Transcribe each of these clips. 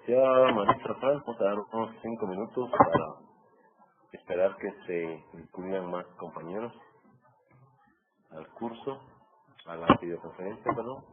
Licenciada Marisa Franz, vamos a dar unos 5 minutos para esperar que se incluyan más compañeros al curso, a la videoconferencia, perdón.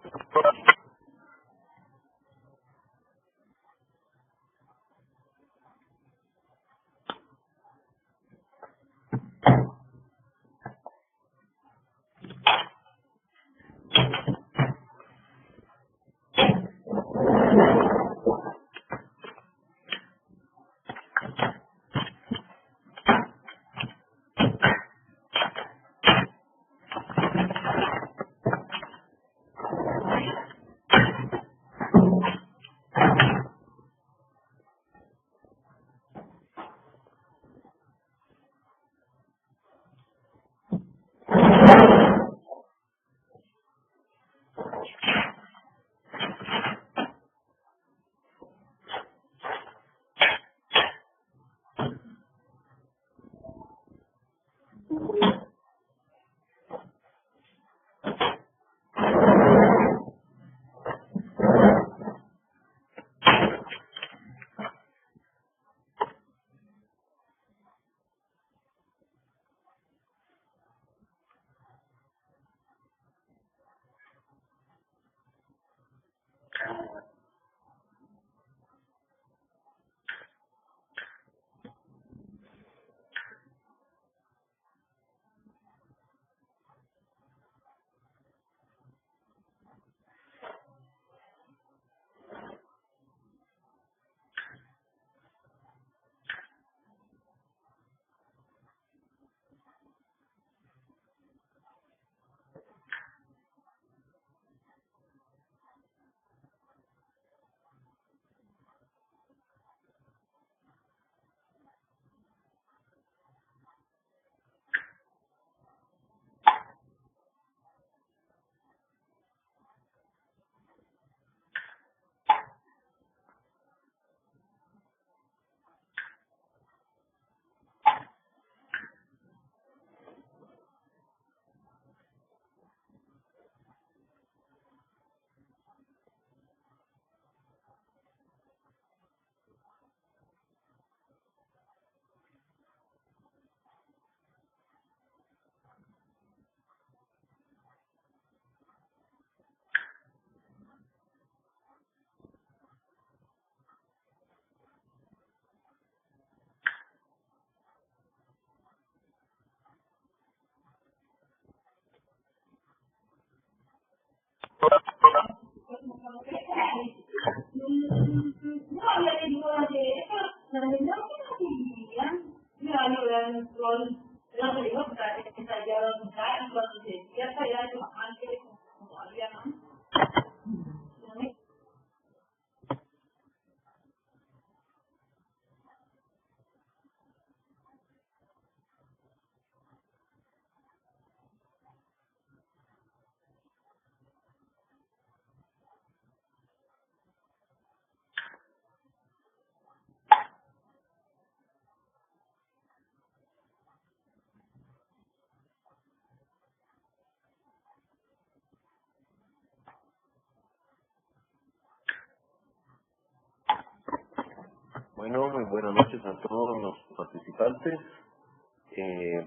Bueno, muy buenas noches a todos los participantes.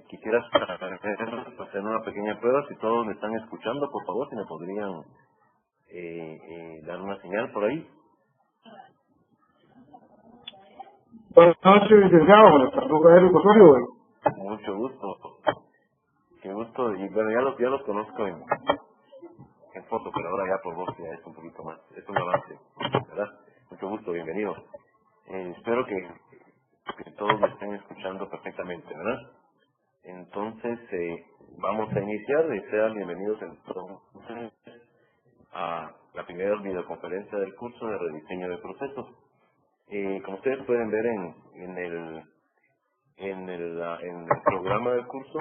Quisiera hacer una pequeña prueba. Si todos me están escuchando, por favor, si me podrían dar una señal por ahí. Buenas noches, licenciado. Buenas tardes, Eric Osorio. Mucho gusto. Qué gusto. Y bueno, ya los conozco en foto, pero ahora ya por voz ya es un poquito más. Es un avance, ¿verdad? Mucho gusto, bienvenido. Espero que todos me estén escuchando perfectamente, ¿verdad? Entonces, vamos a iniciar y sean bienvenidos entonces a la primera videoconferencia del curso de rediseño de procesos. Como ustedes pueden ver en el programa del curso,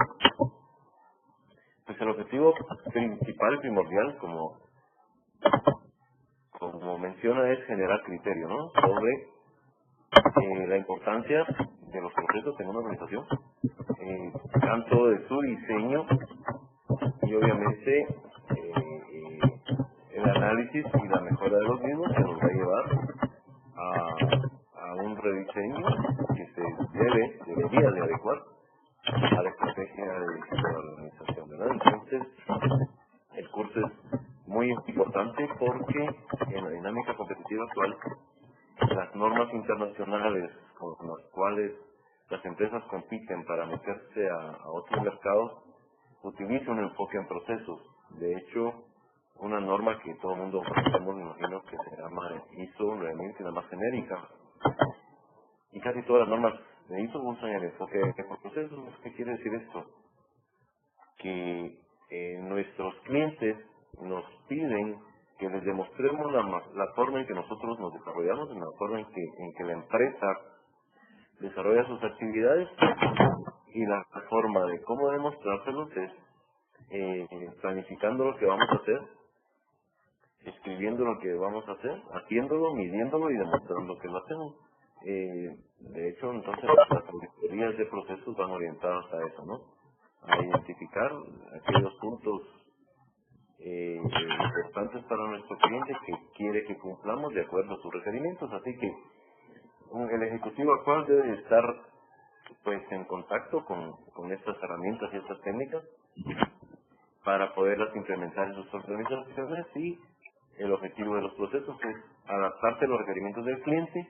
pues el objetivo principal y primordial, como menciona, es generar criterio, ¿no?, sobre la importancia de los procesos en una organización, tanto de su diseño y obviamente el análisis y la mejora de los mismos, que nos va a llevar a un rediseño que se debería de adecuar a la estrategia de la organización, ¿verdad? Entonces, el curso es muy importante porque en la dinámica competitiva actual, las normas internacionales con las cuales las empresas compiten para meterse a otros mercados utilizan un enfoque en procesos. De hecho, una norma que todo el mundo conocemos, me imagino que se llama ISO 9000, que es la más genérica. Y casi todas las normas de ISO usan el enfoque en procesos. ¿Qué quiere decir esto? Que nuestros clientes nos piden que les demostremos la forma en que nosotros nos desarrollamos, en la forma en que la empresa desarrolla sus actividades, y la forma de cómo demostrárselos es planificando lo que vamos a hacer, escribiendo lo que vamos a hacer, haciéndolo, midiéndolo y demostrando que lo hacemos. De hecho, entonces las auditorías de procesos van orientadas a eso, ¿no? A identificar aquellos puntos importantes para nuestro cliente que quiere que cumplamos de acuerdo a sus requerimientos. Así que el ejecutivo actual debe estar pues en contacto con estas herramientas y estas técnicas para poderlas implementar en sus organizaciones, y el objetivo de los procesos es adaptarse a los requerimientos del cliente,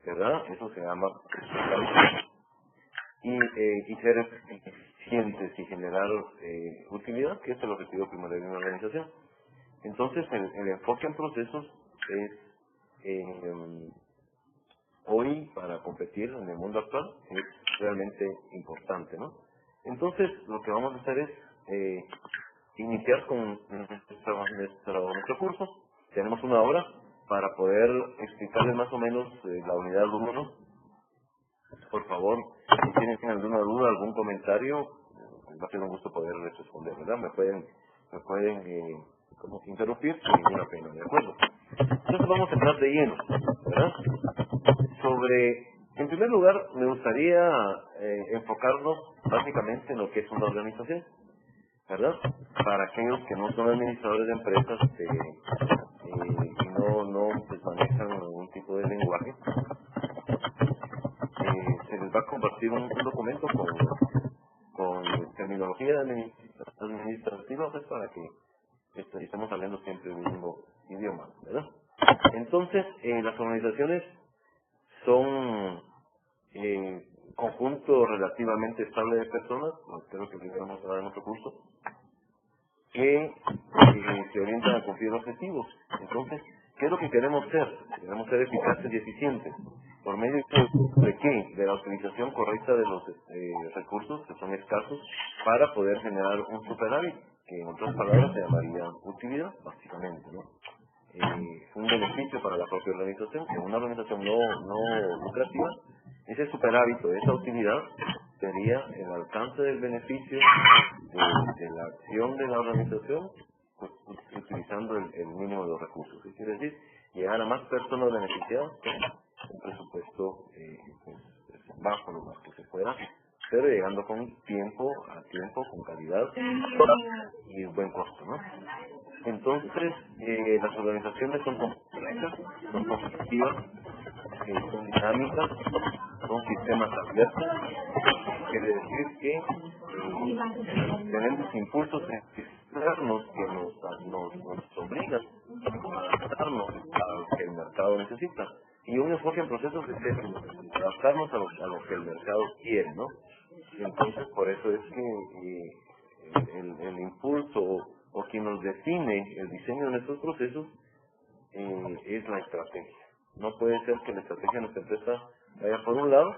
¿verdad? Eso se llama y ser eficientes y generar utilidad, que es el objetivo primero de una organización. Entonces, el enfoque en procesos es hoy, para competir en el mundo actual, es realmente importante, ¿no? Entonces, lo que vamos a hacer es iniciar con nuestro curso. Tenemos una hora para poder explicarles más o menos la unidad 1. Por favor, si tienen alguna duda, algún comentario, va a ser un gusto poder responder, ¿verdad? Me pueden interrumpir sin ninguna pena, ¿de acuerdo? Entonces vamos a entrar de lleno, ¿verdad? En primer lugar, me gustaría enfocarnos básicamente en lo que es una organización, ¿verdad? Para aquellos que no son administradores de empresas y no pues, manejan algún tipo de lenguaje, se les va a compartir un documento con terminología administrativa, pues, para que estemos hablando siempre el mismo idioma, ¿verdad? Entonces, las organizaciones son conjunto relativamente estable de personas, creo que vamos a dar en otro curso, que se orientan a cumplir objetivos. Entonces, ¿qué es lo que queremos ser? Queremos ser eficaces y eficientes. ¿Por medio de qué? De la utilización correcta de los recursos que son escasos para poder generar un superávit, que en otras palabras se llamaría utilidad, básicamente, ¿no? Un beneficio para la propia organización. En una organización no lucrativa, ese superávit o esa utilidad sería el alcance del beneficio de la acción de la organización, pues, utilizando el mínimo de los recursos. ¿Qué quiere decir? Llegar a más personas beneficiadas con un presupuesto pues, bajo lo más que se pueda, pero llegando con tiempo, con calidad y buen costo, ¿no? Entonces, las organizaciones son complejas, son competitivas, son dinámicas, son sistemas abiertos. Quiere decir que tenemos impulsos externos que nos obligan a adaptarnos a lo que el mercado necesita. Y un enfoque en procesos es adaptarnos a lo que el mercado quiere, ¿no? Entonces, por eso es que el impulso o quien nos define el diseño de nuestros procesos es la estrategia. No puede ser que la estrategia de nuestra empresa vaya por un lado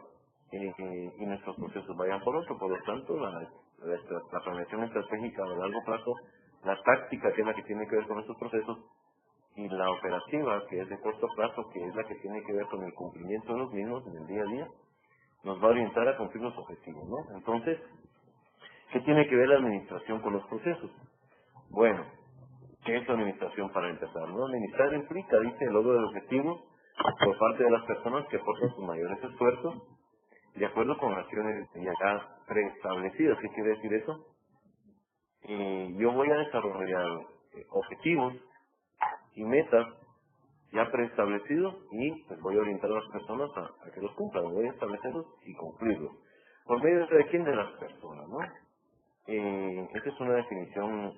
y nuestros procesos vayan por otro. Por lo tanto, la planeación estratégica de largo plazo, la táctica, que es la que tiene que ver con nuestros procesos, y la operativa, que es de corto plazo, que es la que tiene que ver con el cumplimiento de los mismos en el día a día, nos va a orientar a cumplir los objetivos, ¿no? Entonces, ¿qué tiene que ver la administración con los procesos? Bueno, ¿qué es la administración para empezar? ¿No? Administrar implica, dice, el logro del objetivo por parte de las personas que aportan sus mayores esfuerzos de acuerdo con acciones ya preestablecidas. ¿Qué quiere decir eso? Yo voy a desarrollar objetivos y metas ya preestablecidos y pues voy a orientar a las personas a que los cumplan, voy a establecerlos y cumplirlos. ¿Por medio de quién? De las personas, ¿no? Esta es una definición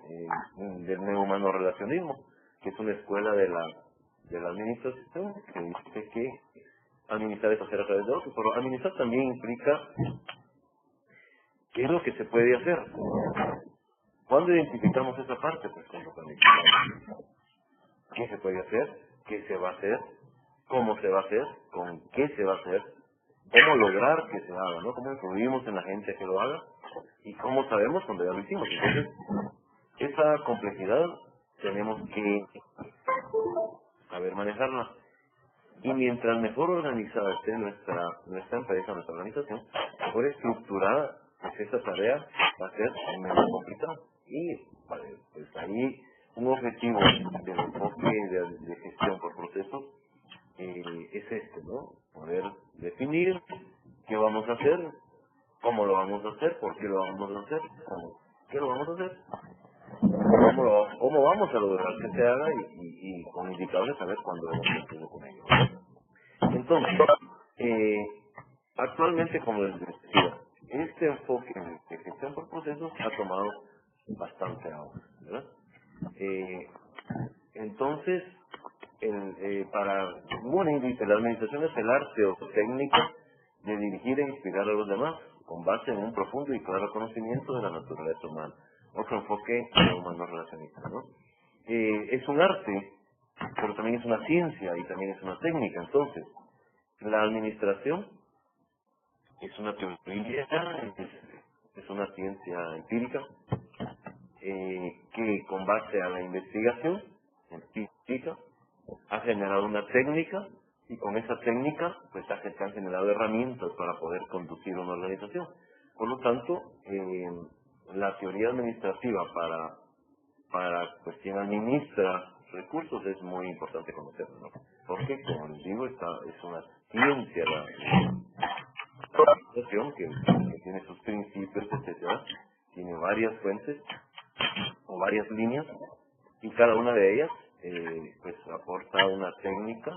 del neuhumano relacionismo, que es una escuela de la administración que dice que administrar es hacer a través de otros, pero administrar también implica qué es lo que se puede hacer. ¿Cuándo identificamos esa parte? Pues cuando planificamos. ¿Qué se puede hacer? ¿Qué se va a hacer? ¿Cómo se va a hacer? ¿Con qué se va a hacer? ¿Cómo lograr que se haga? ¿No? ¿Cómo influimos en la gente que lo haga? ¿Y cómo sabemos cuando ya lo hicimos? Entonces, esa complejidad tenemos que saber manejarla. Y mientras mejor organizada esté nuestra empresa, nuestra organización, mejor estructurada, pues esa tarea va a ser menos complicada. Y pues ahí un objetivo del enfoque de gestión por procesos es ¿no? Poder definir qué vamos a hacer, cómo lo vamos a hacer, por qué lo vamos a hacer, qué lo vamos a hacer, cómo vamos a lograr que se haga y con indicadores saber cuándo debemos cumplir con ello, ¿no? Entonces, actualmente, como les decía, este enfoque de gestión por procesos ha tomado bastante auge, ¿verdad? Entonces, para dice, la administración es el arte o técnica de dirigir e inspirar a los demás, con base en un profundo y claro conocimiento de la naturaleza humana. Otro enfoque humano relacionista, ¿no? Es un arte, pero también es una ciencia y también es una técnica. Entonces, la administración es una teoría, es una ciencia empírica que con base a la investigación empírica ha generado una técnica y con esa técnica pues se han generado herramientas para poder conducir una organización. Por lo tanto, la teoría administrativa para pues quien administra recursos es muy importante conocerlo, ¿no? Porque, como les digo, es una ciencia la administración que tiene sus principios, etcétera, tiene varias fuentes o varias líneas y cada una de ellas pues aporta una técnica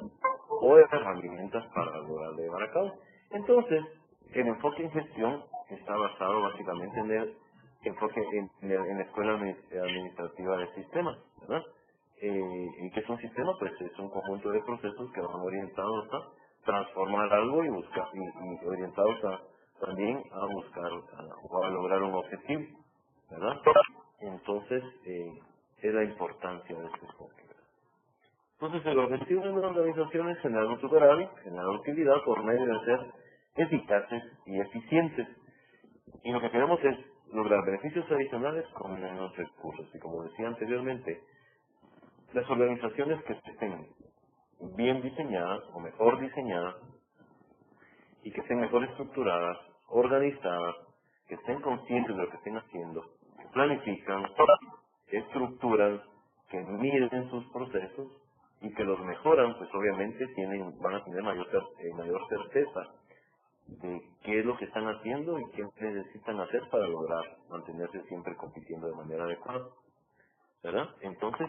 o herramientas para lograr llevar a cabo. Entonces, el enfoque en gestión está basado básicamente en el enfoque en la escuela administrativa de sistemas, ¿verdad? ¿Y qué es un sistema? Pues es un conjunto de procesos que van orientados a transformar algo y buscar y orientados también a buscar o a lograr un objetivo, ¿verdad? Entonces, es la importancia de este enfoque. Entonces, el objetivo de una organización es generar un superávit, generar utilidad por medio de ser eficaces y eficientes. Y lo que queremos es lograr beneficios adicionales con menos recursos. Y como decía anteriormente, las organizaciones que estén bien diseñadas o mejor diseñadas y que estén mejor estructuradas, organizadas, que estén conscientes de lo que estén haciendo, que planifican, que estructuran, que miden sus procesos y que los mejoran, pues obviamente van a tener mayor certeza de qué es lo que están haciendo y qué necesitan hacer para lograr mantenerse siempre compitiendo de manera adecuada, ¿verdad? Entonces,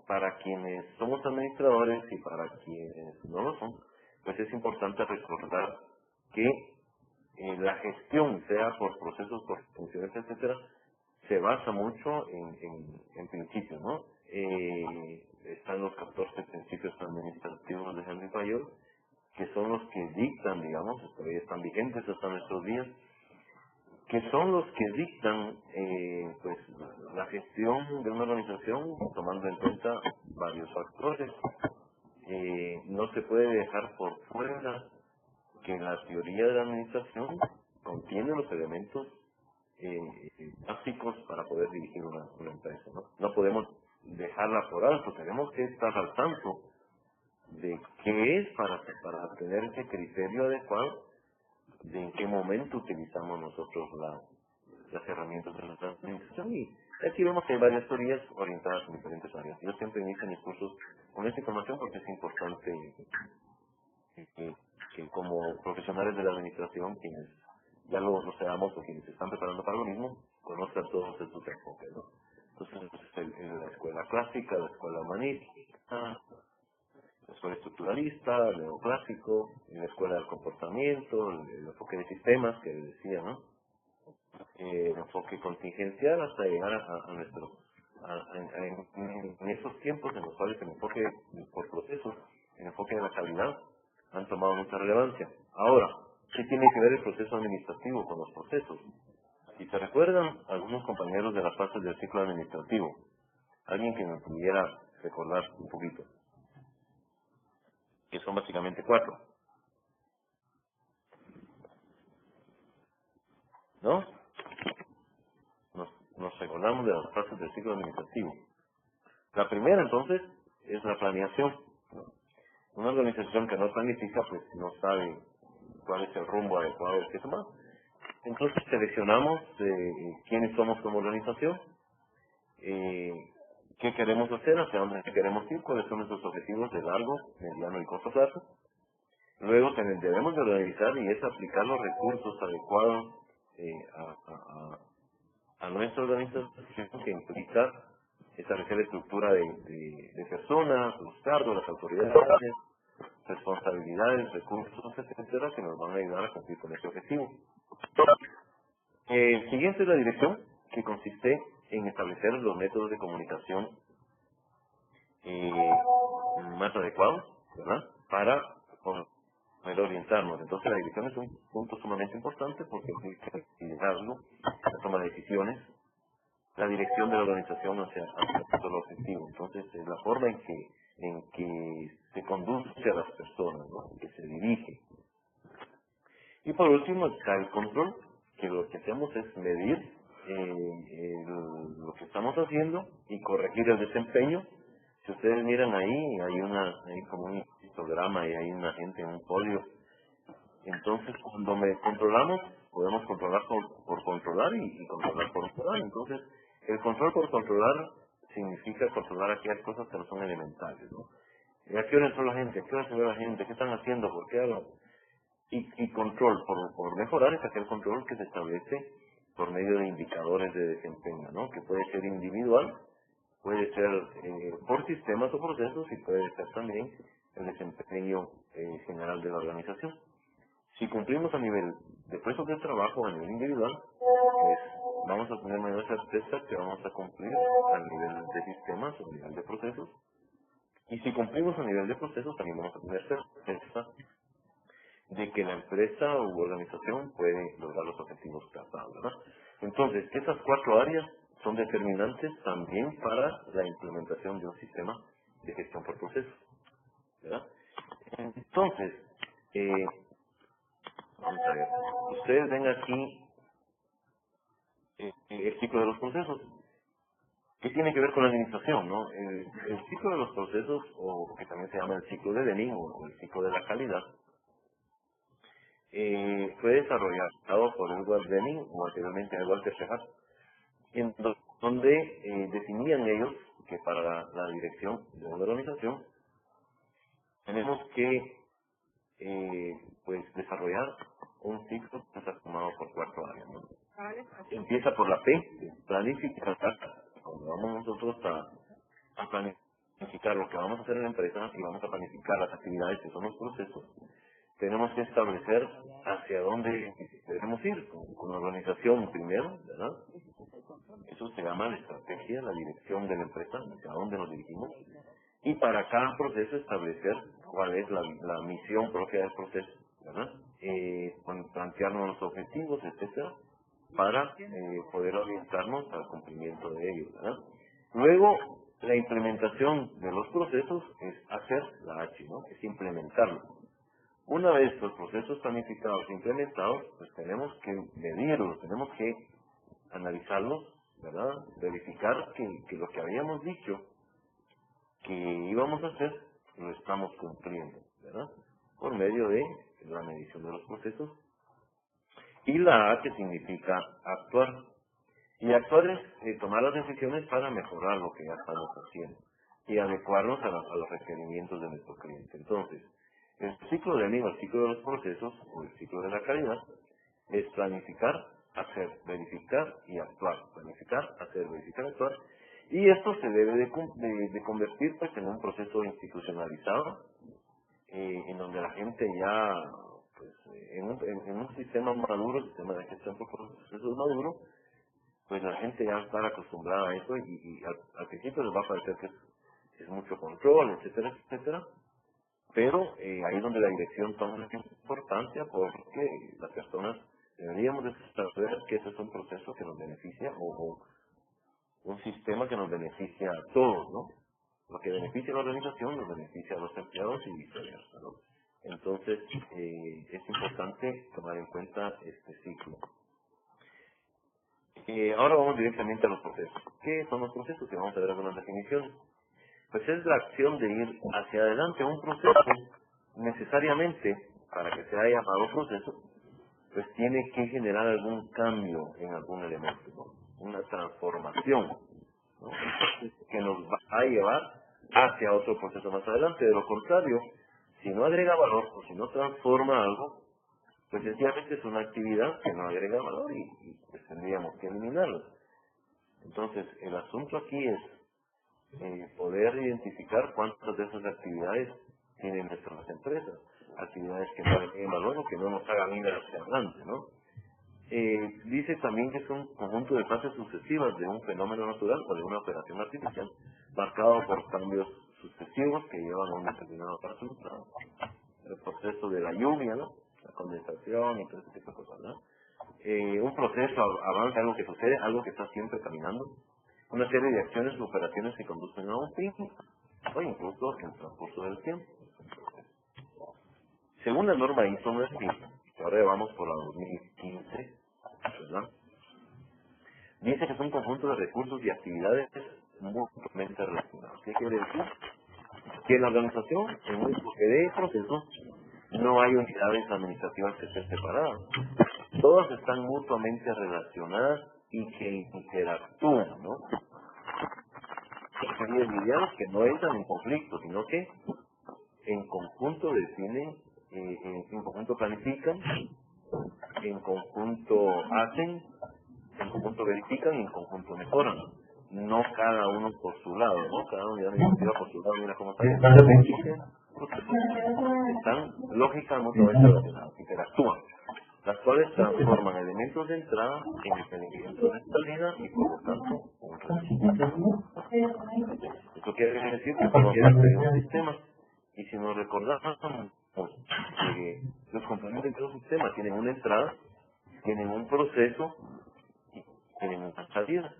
para quienes somos administradores y para quienes no lo son, pues es importante recordar que la gestión, sea por procesos, por funciones, etcétera, se basa mucho en principios, ¿no? Están los 14 principios administrativos de Henry Fayol, que son los que dictan, digamos, todavía están vigentes hasta nuestros días, que son los que dictan pues la gestión de una organización tomando en cuenta varios factores. No se puede dejar por fuera que la teoría de la administración contiene los elementos básicos para poder dirigir una empresa, ¿no? No podemos dejarla por alto, tenemos que estar al tanto de qué es para tener ese criterio adecuado de en qué momento utilizamos nosotros las herramientas de nuestra administración. Y aquí vemos que hay varias teorías orientadas en diferentes áreas. Yo siempre inicio mis cursos con esta información porque es importante que como profesionales de la administración, quienes ya lo seamos o quienes se están preparando para lo mismo, conozcan todos estos enfoques, ¿no? Entonces, la escuela clásica, la escuela humanista, estructuralista, el neoclásico, en la escuela del comportamiento, el enfoque de sistemas que decía, ¿no? El enfoque contingencial hasta llegar a nuestro en esos tiempos en los cuales el enfoque por procesos, el enfoque de la calidad han tomado mucha relevancia. Ahora, ¿qué tiene que ver el proceso administrativo con los procesos? Si se recuerdan algunos compañeros de las fases del ciclo administrativo, alguien que me pudiera recordar un poquito, que son básicamente 4, ¿no? Nos recordamos de las fases del ciclo administrativo. La primera, entonces, es la planeación, ¿no? Una organización que no planifica, pues no sabe cuál es el rumbo adecuado que tomar. Entonces seleccionamos quiénes somos como organización, qué queremos hacer, hacia dónde queremos ir, cuáles son nuestros objetivos de largo, mediano y corto plazo. Luego debemos de organizar y es aplicar los recursos adecuados a nuestra organización, que implica establecer la estructura de personas, los cargos, las autoridades, responsabilidades, recursos, etcétera, que nos van a ayudar a cumplir con este objetivo. El siguiente es la dirección, que consiste en establecer los métodos de comunicación más adecuados, ¿verdad?, para poder orientarnos. Entonces la dirección es un punto sumamente importante porque implica el liderazgo, la toma de decisiones, la dirección de la organización hacia el objetivo. Entonces es la forma en que se conduce a las personas, ¿no?, que se dirige. Y por último está el control, que lo que hacemos es medir lo que estamos haciendo y corregir el desempeño. Si ustedes miran ahí, hay como un histograma y hay una gente en un podio. Entonces, cuando controlamos, podemos controlar por controlar y controlar por controlar. Entonces, el control por controlar significa controlar aquellas cosas que no son elementales, ¿no? ¿A qué hora entró la gente? ¿A qué hora se ve la gente? ¿Qué están haciendo? ¿Por qué hablan? Y control por mejorar es aquel control que se establece por medio de indicadores de desempeño, ¿no?, que puede ser individual, puede ser por sistemas o procesos y puede ser también el desempeño general de la organización. Si cumplimos a nivel de puestos de trabajo, a nivel individual, pues vamos a tener mayor certeza que vamos a cumplir a nivel de sistemas o a nivel de procesos. Y si cumplimos a nivel de procesos, también vamos a tener certeza de que la empresa u organización puede lograr los objetivos trazados, ¿verdad? Entonces, esas 4 áreas son determinantes también para la implementación de un sistema de gestión por procesos, ¿verdad? Entonces, vamos a ver, ustedes ven aquí el ciclo de los procesos. ¿Qué tiene que ver con la administración, no? El ciclo de los procesos, o que también se llama el ciclo de Deming o el ciclo de la calidad, fue desarrollado por Edward Deming o anteriormente Edward Tercejar, donde definían ellos que para la dirección de una organización tenemos que pues desarrollar un ciclo que está formado por 4 áreas, ¿no? Empieza por la P, planificar. Cuando vamos nosotros a planificar lo que vamos a hacer en la empresa y vamos a planificar las actividades que son los procesos, tenemos que establecer hacia dónde debemos ir con la organización primero, ¿verdad? Eso se llama la estrategia, la dirección de la empresa, hacia dónde nos dirigimos. Y para cada proceso establecer cuál es la misión propia del proceso, ¿verdad? Plantearnos los objetivos, etcétera, para poder orientarnos al cumplimiento de ellos, ¿verdad? Luego, la implementación de los procesos es hacer la H, ¿no?, es implementarlo. Una vez los procesos planificados e implementados, pues tenemos que medirlos, tenemos que analizarlos, ¿verdad? Verificar que lo que habíamos dicho que íbamos a hacer, lo estamos cumpliendo, ¿verdad? Por medio de la medición de los procesos. Y la A, que significa actuar. Y actuar es tomar las decisiones para mejorar lo que ya estamos haciendo y adecuarnos a los requerimientos de nuestro cliente. Entonces, el ciclo de el ciclo de los procesos, o el ciclo de la calidad, es planificar, hacer, verificar y actuar. Planificar, hacer, verificar, actuar. Y esto se debe de convertir pues en un proceso institucionalizado en donde la gente ya, pues, en un sistema maduro, sistema de gestión por procesos maduro, pues la gente ya está acostumbrada a eso y al principio les va a parecer que es mucho control, etcétera, etcétera, pero ahí es donde la dirección toma importancia porque las personas deberíamos de saber que ese es un proceso que nos beneficia o un sistema que nos beneficia a todos, ¿no? Lo que beneficia a la organización nos beneficia a los empleados y viceversa, ¿no? Entonces, es importante tomar en cuenta este ciclo. Ahora vamos directamente a los procesos. ¿Qué son los procesos? Y vamos a ver algunas definiciones. Pues es la acción de ir hacia adelante a un proceso, necesariamente, para que sea llamado proceso, pues tiene que generar algún cambio en algún elemento, ¿no? Una transformación, ¿no? Que nos va a llevar hacia otro proceso más adelante. De lo contrario, si no agrega valor o si no transforma algo, pues sencillamente es una actividad que no agrega valor y pues tendríamos que eliminarla. Entonces, el asunto aquí es poder identificar cuántas de esas actividades tienen nuestras empresas, actividades que no agreguen valor o que no nos hagan ir hacia adelante, ¿no? Dice también que es un conjunto de fases sucesivas de un fenómeno natural o de una operación artificial, marcado por cambios sucesivos que llevan a un determinado resultado. El proceso de la lluvia, ¿no? La condensación y todo ese tipo de cosas, ¿no? Un proceso avanza, algo que sucede, algo que está siempre caminando, una serie de acciones o operaciones que conducen a un fin, o incluso en el transcurso del tiempo. Según la norma ISO 9000, que ahora vamos por la 2015, ¿verdad? Dice que es un conjunto de recursos y actividades mutuamente relacionados. ¿Qué quiere decir? Que en la organización, en un enfoque de procesos, no hay unidades administrativas que estén separadas. Todas están mutuamente relacionadas y que interactúan, ¿no? Series lidiadas que no entran en conflicto, sino que en conjunto definen, en conjunto planifican, en conjunto hacen, en conjunto verifican y en conjunto mejoran. No cada uno por su lado, ¿no? Cada unidad administrativa por su lado, mira cómo están lógicas mutuamente relacionadas, interactúan, las cuales transforman elementos de entrada en elementos de salida y por lo tanto un resultado. Esto quiere decir que cualquiera tiene un sistema y si nos recordamos que los componentes de un sistema tienen una entrada, tienen un proceso y tienen una salida.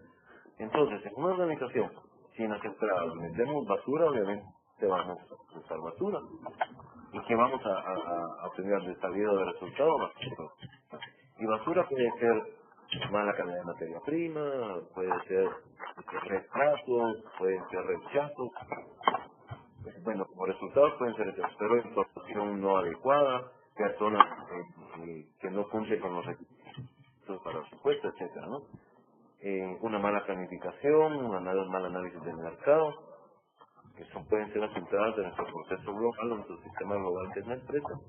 Entonces, en una organización, si en las entradas metemos basura, obviamente vamos a usar basura. ¿Y qué vamos a obtener de salida o de resultado? Basura. Y basura puede ser mala calidad de materia prima, puede ser retrasos, pueden ser rechazos. Bueno, como resultados pueden ser hechos, pero información no adecuada, personas que no cumplen con los requisitos para su puesto, etcétera, ¿no? Una mala planificación, un mal análisis del mercado, que pueden ser resultados de nuestro proceso global, o nuestro sistema global que es la empresa,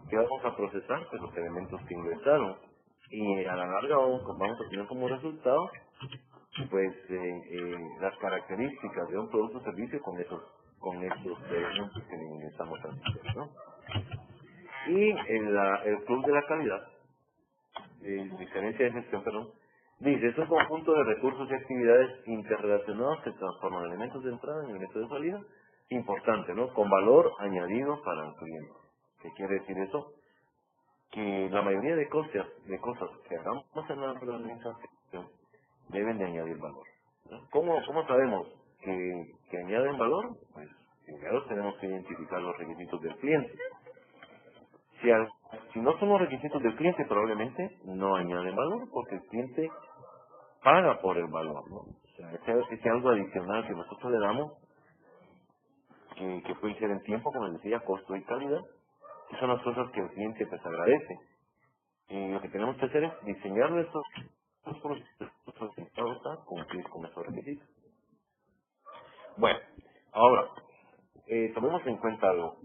que vamos a procesar pues, los elementos que ingresaron y a la larga vamos a tener como resultado pues las características de un producto o servicio con esos elementos que estamos haciendo, ¿no? Y el club de la calidad, diferencia de gestión, perdón, dice, es un conjunto de recursos y actividades interrelacionados que transforman elementos de entrada en elementos de salida, importante, ¿no? Con valor añadido para el cliente. ¿Qué quiere decir eso? Que la mayoría de cosas que hagamos en la organización deben de añadir valor, ¿no? ¿Cómo sabemos que añaden valor? Pues primero tenemos que identificar los requisitos del cliente. Si no son los requisitos del cliente, probablemente no añaden valor, porque el cliente paga por el valor, ¿no? O sea, ese algo adicional que nosotros le damos, que puede ser en tiempo, como les decía, costo y calidad, que son las cosas que el cliente pues agradece. Y lo que tenemos que hacer es diseñar nuestros procesos a cumplir con esos requisitos. Bueno, ahora, tomemos en cuenta algo.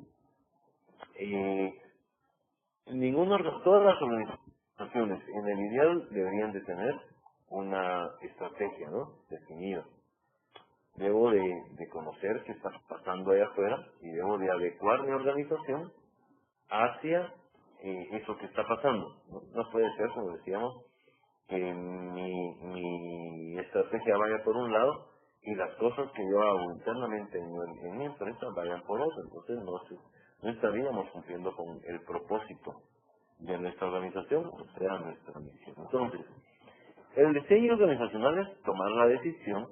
Todas las organizaciones en el ideal deberían de tener una estrategia, ¿no? Definida. debo de conocer qué está pasando allá afuera y debo de adecuar mi organización hacia eso que está pasando. No puede ser, como decíamos, que mi estrategia vaya por un lado y las cosas que yo hago internamente en mi empresa vayan por otro. Entonces no estaríamos cumpliendo con el propósito de nuestra organización, o sea, nuestra misión. Entonces, el diseño organizacional es tomar la decisión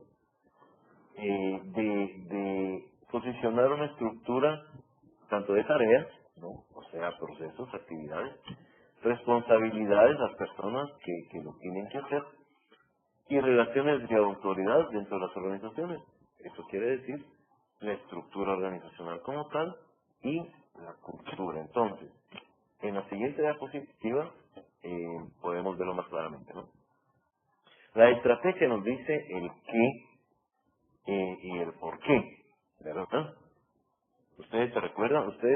de posicionar una estructura tanto de tareas, ¿no? O sea, procesos, actividades, responsabilidades a las personas que lo tienen que hacer y relaciones de autoridad dentro de las organizaciones. Eso quiere decir la estructura organizacional como tal y la cultura. Entonces, en la siguiente diapositiva podemos verlo más claramente, ¿no? La estrategia nos dice el qué y el por qué, ¿verdad? Ustedes se recuerdan, si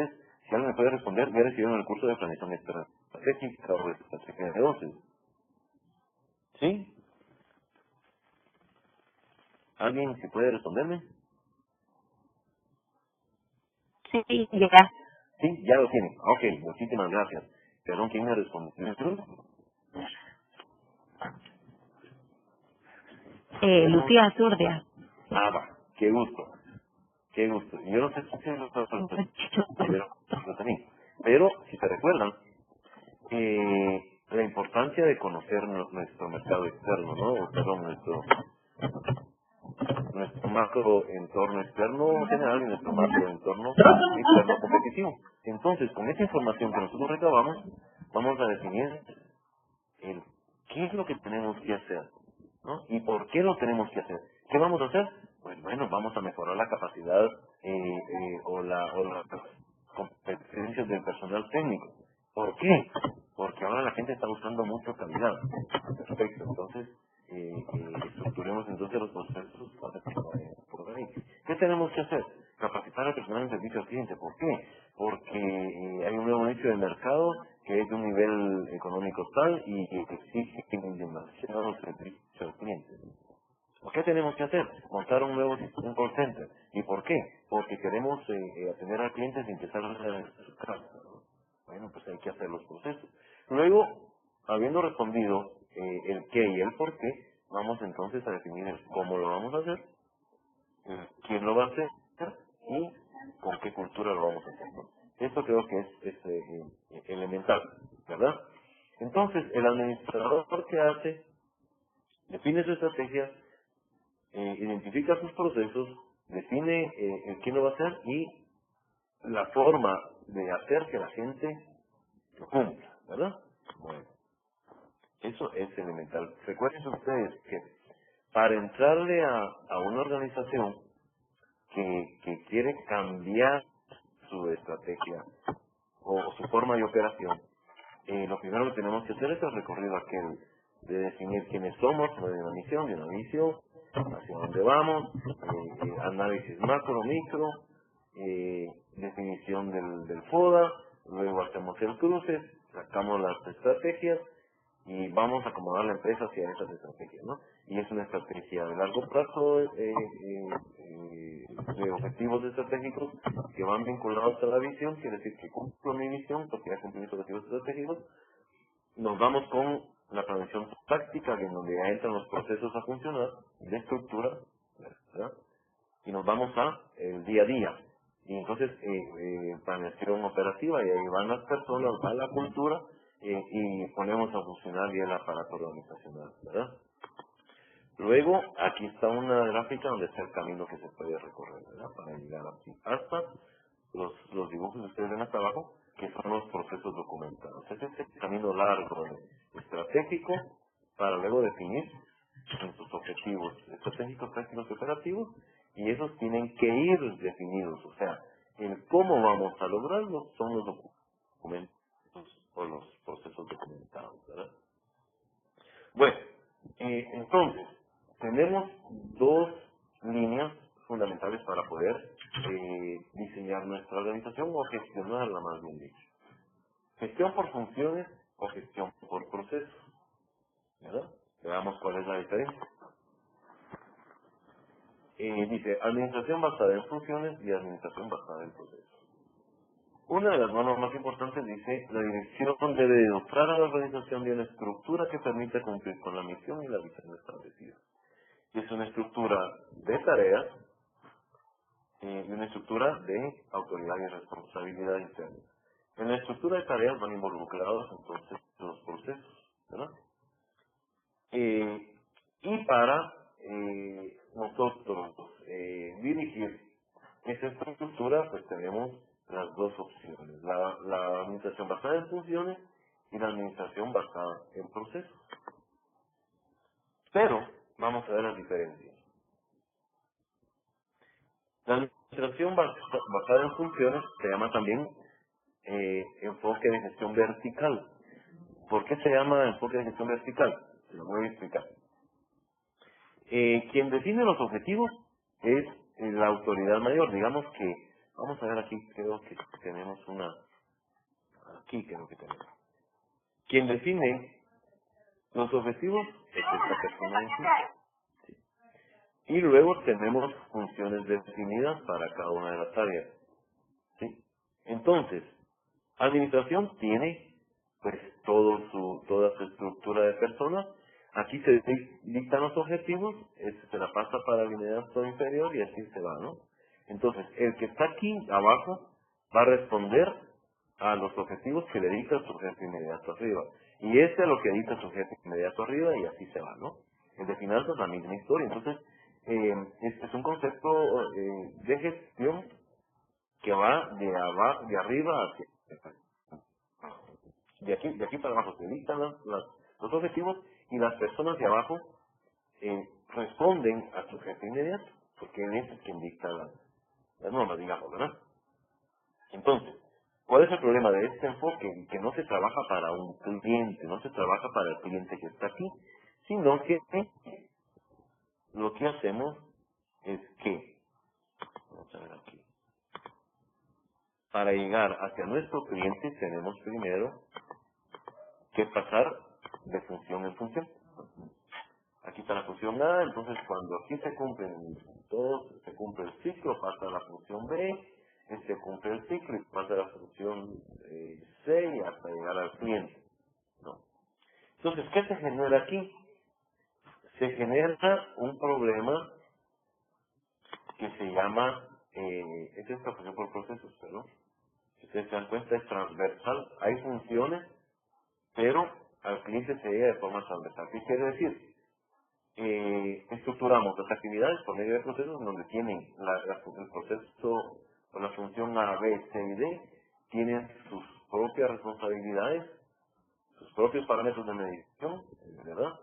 alguien me puede responder, ya recibieron el curso de planeación estratégica o de estrategia de negocios. ¿Sí? ¿Alguien si puede responderme? Sí, ya. Sí, ya lo tiene. Ok, muchísimas gracias. Perdón, ¿quién me responde? Lucía Zurdia. Ah, va, qué gusto. Qué gusto. Yo no sé si lo también. Pero, si se recuerdan, la importancia de conocer nuestro mercado externo, ¿no? O, perdón, nuestro macro entorno externo general y nuestro macro entorno externo competitivo. Entonces, con esa información que nosotros recabamos, vamos a definir el qué es lo que tenemos que hacer, ¿no? Y por qué lo tenemos que hacer. ¿Qué vamos a hacer? Pues bueno, vamos a mejorar la capacidad o las competencias del personal técnico. ¿Por qué? Porque ahora la gente está buscando mucho calidad. Perfecto. Entonces, estructuremos entonces los procesos para que vayan por ahí. ¿Qué tenemos que hacer? Capacitar al personal en servicio al cliente. ¿Por qué? Porque hay un nuevo nicho de mercado que es de un nivel económico tal y que exige demasiado servicio al cliente. ¿Qué tenemos que hacer? Montar un nuevo un call center. ¿Y por qué? Porque queremos atender al cliente sin que salga de su casa, ¿no? Bueno, pues hay que hacer los procesos. Luego, habiendo respondido el qué y el por qué, vamos entonces a definir el cómo lo vamos a hacer, quién lo va a hacer y con qué cultura lo vamos a hacer, ¿no? Esto creo que es elemental, ¿verdad? Entonces, el administrador, ¿qué hace? Define su estrategia, identifica sus procesos, define quién lo va a hacer y la forma de hacer que la gente lo cumpla, ¿verdad? Bueno, eso es elemental. Recuerden ustedes que para entrarle a una organización que quiere cambiar su estrategia o su forma de operación, lo primero que tenemos que hacer es el recorrido aquel de definir quiénes somos, de una visión, hacia dónde vamos, análisis macro, micro, definición del FODA, luego hacemos el cruce, sacamos las estrategias y vamos a acomodar la empresa hacia esas estrategias, ¿no? Y es una estrategia de largo plazo de objetivos estratégicos que van vinculados a la visión, quiere decir que cumplo mi visión porque ya cumplí mis objetivos estratégicos. Nos vamos con la prevención táctica, en donde ya entran los procesos a funcionar, de estructura, ¿verdad? Y nos vamos a el día a día. Y entonces, planeación operativa, y ahí van las personas, va la cultura, y ponemos a funcionar ya el aparato organizacional, ¿verdad? Luego, aquí está una gráfica donde está el camino que se puede recorrer, ¿verdad? Para llegar aquí hasta los dibujos que ustedes ven hasta abajo, que son los procesos documentados. Es este camino largo, estratégico, para luego definir nuestros objetivos estratégicos, prácticos y operativos, y esos tienen que ir definidos. O sea, el cómo vamos a lograrlo son los documentos o los procesos documentados, ¿verdad? Bueno, entonces, tenemos dos líneas fundamentales para poder diseñar nuestra organización o gestionarla, más bien dicho. Gestión por funciones o gestión por procesos, ¿verdad? Veamos cuál es la diferencia. dice administración basada en funciones y administración basada en procesos. Una de las normas más importantes dice, la dirección debe dotar a la organización de una estructura que permita cumplir con la misión y la visión establecida. Y es una estructura de tareas y una estructura de autoridad y responsabilidad interna. En la estructura de tareas van involucrados entonces los procesos, ¿verdad? Y para nosotros dirigir esa estructura, pues tenemos las dos opciones, la administración basada en funciones y la administración basada en procesos. Pero vamos a ver las diferencias. La administración basada en funciones se llama también enfoque de gestión vertical. ¿Por qué se llama enfoque de gestión vertical? Se lo voy a explicar. Quien define los objetivos es la autoridad mayor. Digamos que, vamos a ver aquí, creo que tenemos aquí creo que tenemos. Quien define los objetivos es esta persona en sí. Y luego tenemos funciones definidas para cada una de las áreas. ¿Sí? Entonces, administración tiene pues toda su estructura de personas. Aquí se dictan los objetivos, se la pasa para el inmediato inferior y así se va, ¿no? Entonces, el que está aquí abajo va a responder a los objetivos que le dicta su jefe inmediato arriba. Y este es lo que dicta su jefe inmediato arriba y así se va, ¿no? El de finanzas la misma historia. Entonces, este es un concepto de gestión que va de arriba hacia de aquí para abajo se dictan los objetivos y las personas de abajo responden a su jefe inmediato, porque él es quien dicta las normas, digamos, ¿verdad? Entonces, ¿cuál es el problema de este enfoque? Que no se trabaja para un cliente, no se trabaja para el cliente que está aquí, sino que lo que hacemos es que, vamos a ver aquí, para llegar hacia nuestro cliente tenemos primero que pasar de función en función. Aquí está la función A, entonces cuando aquí se cumplen todos, se cumple el ciclo, pasa a la función B, se cumple el ciclo y pasa a la función C y hasta llegar al cliente, ¿no? Entonces, ¿qué se genera aquí? Se genera un problema que se llama, es esta función por procesos, ¿no? Si ustedes se dan cuenta, es transversal, hay funciones, pero al cliente se llega de forma transversal. ¿Qué quiere decir? Estructuramos las actividades por medio de procesos en donde tienen el proceso o la función A, B, C y D, tienen sus propias responsabilidades, sus propios parámetros de medición, ¿verdad?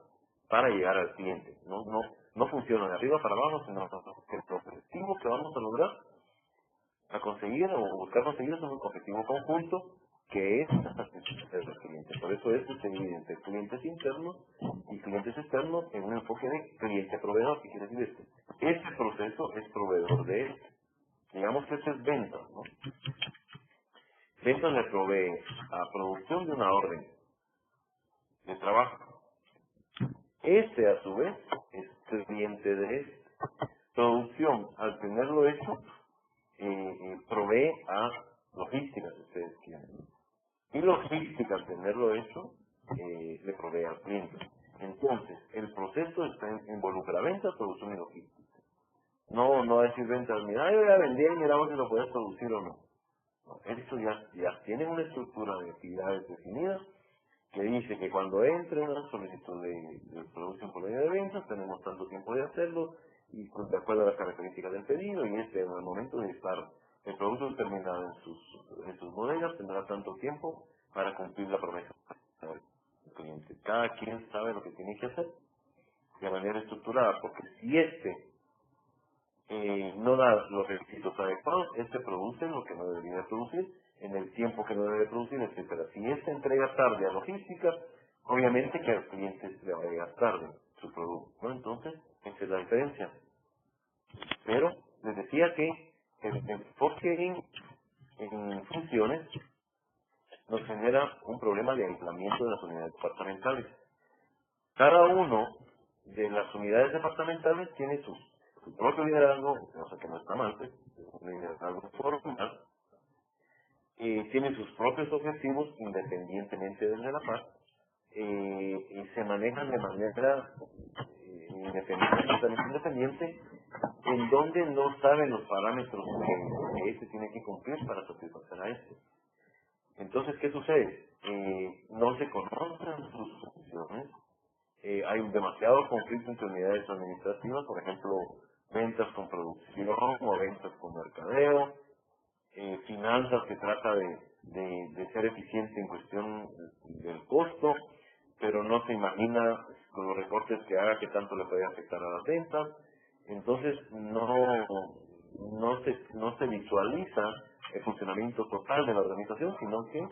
Para llegar al cliente. No funciona de arriba para abajo, sino que el objetivo que vamos a lograr a conseguir o buscar conseguir es un objetivo conjunto que es satisfacer al cliente. Por eso esto se divide entre clientes internos y clientes externos en un enfoque de cliente-proveedor. ¿Qué quiere decir esto? Este proceso es proveedor de él. Digamos que este es ventas, ¿no? Ventas le provee a producción de una orden de trabajo. Este, a su vez, es cliente de él. Producción, al tenerlo hecho, provee a logística, si ustedes quieren. Y logística, al tenerlo hecho, le provee al cliente. Entonces, el proceso involucra ventas, producción y logística. No decir ventas, mira, yo voy a vender y miramos si lo puedes producir o no. Esto ya tiene una estructura de actividades definidas que dice que cuando entre una solicitud de producción por medio de ventas, tenemos tanto tiempo de hacerlo y de acuerdo a las características del pedido, y en el momento de estar el producto terminado en sus bodegas tendrá tanto tiempo para cumplir la promesa del cliente. Cada quien sabe lo que tiene que hacer de manera estructurada, porque si no da los requisitos adecuados, produce lo que no debería producir, en el tiempo que no debe producir, etcétera. Si entrega tarde a logística, obviamente que al cliente le va a llegar tarde su producto, ¿no? Entonces, esa es la diferencia. Pero les decía que el enfoque en funciones nos genera un problema de aislamiento de las unidades departamentales. Cada uno de las unidades departamentales tiene El otro liderazgo, o sea que no está mal, pues, un liderazgo formal, tiene sus propios objetivos independientemente de la paz, y se manejan de manera independiente, en donde no saben los parámetros que este tiene que cumplir para satisfacer a este. Entonces, ¿qué sucede? No se conocen sus funciones, hay un demasiado conflicto entre unidades administrativas, por ejemplo, ventas con producción o ventas con mercadeo, finanzas que trata de ser eficiente en cuestión del costo, pero no se imagina con los recortes que haga que tanto le puede afectar a las ventas. Entonces no se visualiza el funcionamiento total de la organización, sino que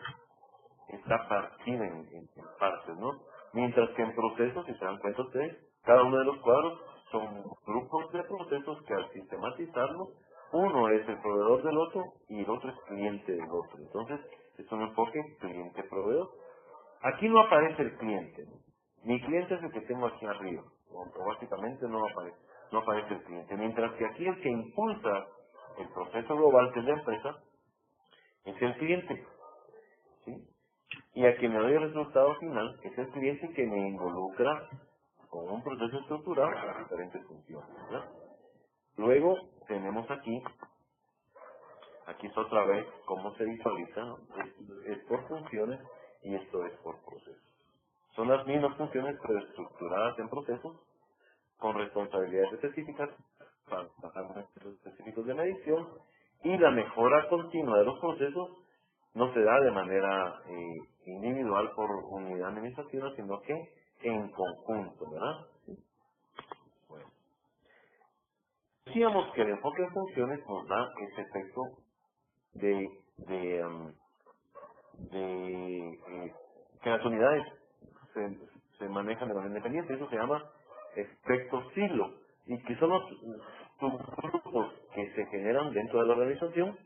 está partida en partes, ¿no? Mientras que en procesos, si se dan cuenta ustedes, cada uno de los cuadros son grupos de procesos que al sistematizarlos, uno es el proveedor del otro y el otro es cliente del otro. Entonces, es un enfoque cliente-proveedor. Aquí no aparece el cliente, ¿no? Mi cliente es el que tengo aquí arriba, o básicamente no aparece el cliente. Mientras que aquí el que impulsa el proceso global, que es la empresa, es el cliente, ¿sí? Y a quien me doy el resultado final es el cliente que me involucra con un proceso estructurado para diferentes funciones, ¿verdad? Luego tenemos aquí es otra vez cómo se visualiza, ¿no? Es por funciones y esto es por procesos. Son las mismas funciones pero estructuradas en procesos con responsabilidades específicas, parámetros específicos de medición, y la mejora continua de los procesos no se da de manera individual por unidad administrativa, sino que en conjunto, ¿verdad? Bueno, decíamos que el enfoque de funciones nos da ese efecto que las unidades se manejan de manera independiente. Eso se llama efecto silo, y que son los subgrupos que se generan dentro de la organización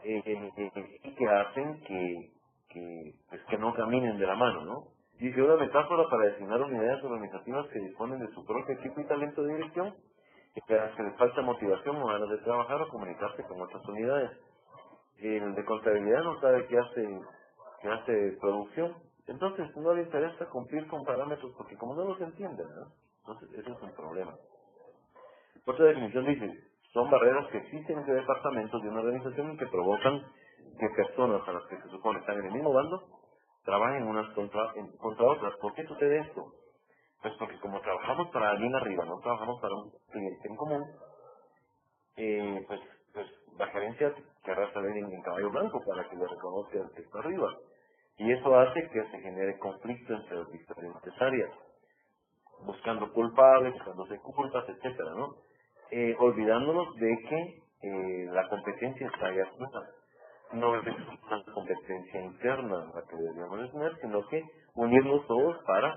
y que hacen que no caminen de la mano, ¿no? Dice una metáfora para designar unidades organizativas que disponen de su propio equipo y talento de dirección, que les falta motivación o ganas de trabajar o comunicarse con otras unidades. El de contabilidad no sabe qué hace producción, entonces no le interesa cumplir con parámetros porque como no los entiende, ¿no? Entonces ese es un problema. Otra definición dice, son barreras que existen entre departamentos de una organización y que provocan que personas a las que se supone están en el mismo bando trabajen unas contra otras. ¿Por qué sucede esto? Pues porque como trabajamos para alguien arriba, no trabajamos para un cliente en común, pues la gerencia querrá saber en caballo blanco para que le reconozca el que está arriba. Y eso hace que se genere conflicto entre las diferentes áreas, buscando culpables, buscándose culpas, etcétera, ¿no? Olvidándonos de que la competencia está allá afuera. No es una competencia interna la que deberíamos tener, sino que unirnos todos para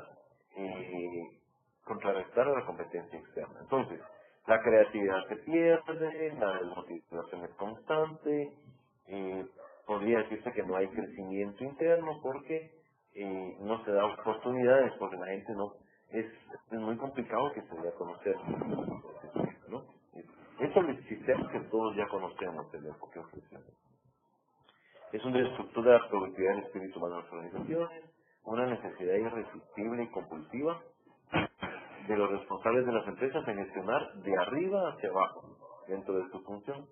contrarrestar a la competencia externa. Entonces, la creatividad se pierde, la motivación es constante, podría decirse que no hay crecimiento interno porque no se da oportunidades, porque la gente no es muy complicado que se dé a conocer, ¿no? Eso es el sistema que todos ya conocemos, el enfoque funcional. Es una estructura de productividad del espíritu humano de las organizaciones, una necesidad irresistible y compulsiva de los responsables de las empresas en gestionar de arriba hacia abajo dentro de su función.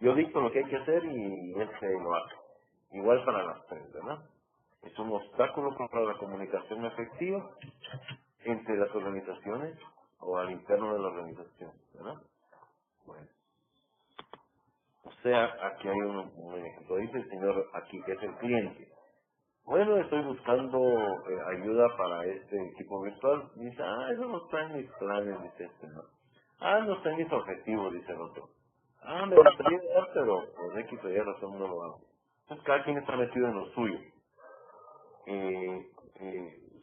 Yo dicto lo que hay que hacer y él se lo hace. Igual para las tres, ¿verdad? Es un obstáculo para la comunicación efectiva entre las organizaciones o al interno de la organización, ¿verdad? Bueno. O sea, aquí hay un ejemplo. Dice el señor aquí que es el cliente. Bueno, estoy buscando ayuda para este equipo virtual. Dice, eso no está en mis planes, dice este, ¿no? No está en mis objetivos, dice el otro. Me gustaría ayudar, pero por X o Y razón no lo hago. Entonces cada quien está metido en lo suyo.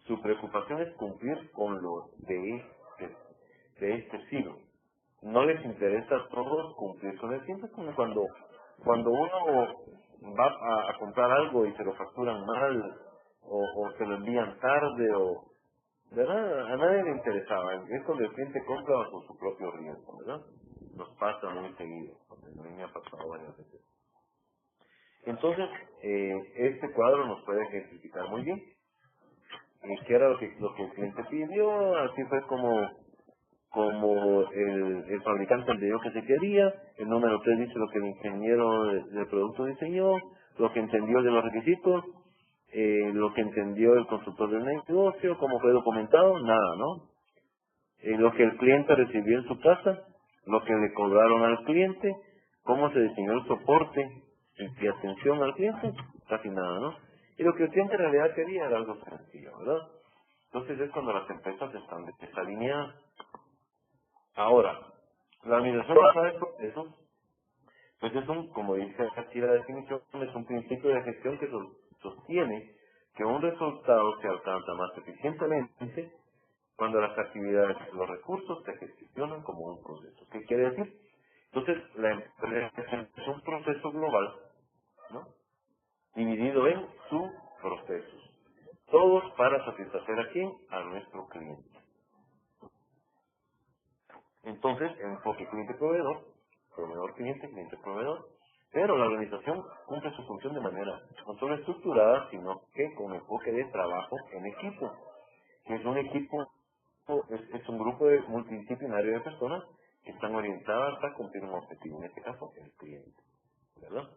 Su preocupación es cumplir con lo de este siglo. No les interesa a todos cumplir con el tiempo, como cuando uno va a comprar algo y se lo facturan mal, o se lo envían tarde, ¿verdad? A nadie le interesaba. Es cuando el cliente compra bajo su propio riesgo, ¿verdad? Nos pasa muy seguido. A mí me ha pasado varias veces. Entonces, este cuadro nos puede ejemplificar muy bien. ¿Qué era lo que el cliente pidió? Así fue como el fabricante entendió que se quería. El número 3 dice lo que el ingeniero del producto diseñó, lo que entendió de los requisitos, lo que entendió el consultor del negocio, cómo fue documentado, nada, ¿no? Lo que el cliente recibió en su casa, lo que le cobraron al cliente, cómo se diseñó el soporte y atención al cliente, casi nada, ¿no? Y lo que el cliente en realidad quería era algo sencillo, ¿verdad? Entonces es cuando las empresas están desalineadas. Ahora, la organización basada en procesos, pues es como dice aquí la definición, es un principio de gestión que sostiene que un resultado se alcanza más eficientemente cuando las actividades y los recursos se gestionan como un proceso. ¿Qué quiere decir? Entonces, la empresa es un proceso global, ¿no? Dividido en subprocesos. Todos para satisfacer a quién? A nuestro cliente. Entonces, enfoque cliente-proveedor, proveedor-cliente, cliente-proveedor, pero la organización cumple su función de manera no solo estructurada, sino que con enfoque de trabajo en equipo, que es un equipo, es un grupo multidisciplinario de personas que están orientadas a cumplir un objetivo, en este caso el cliente, ¿verdad?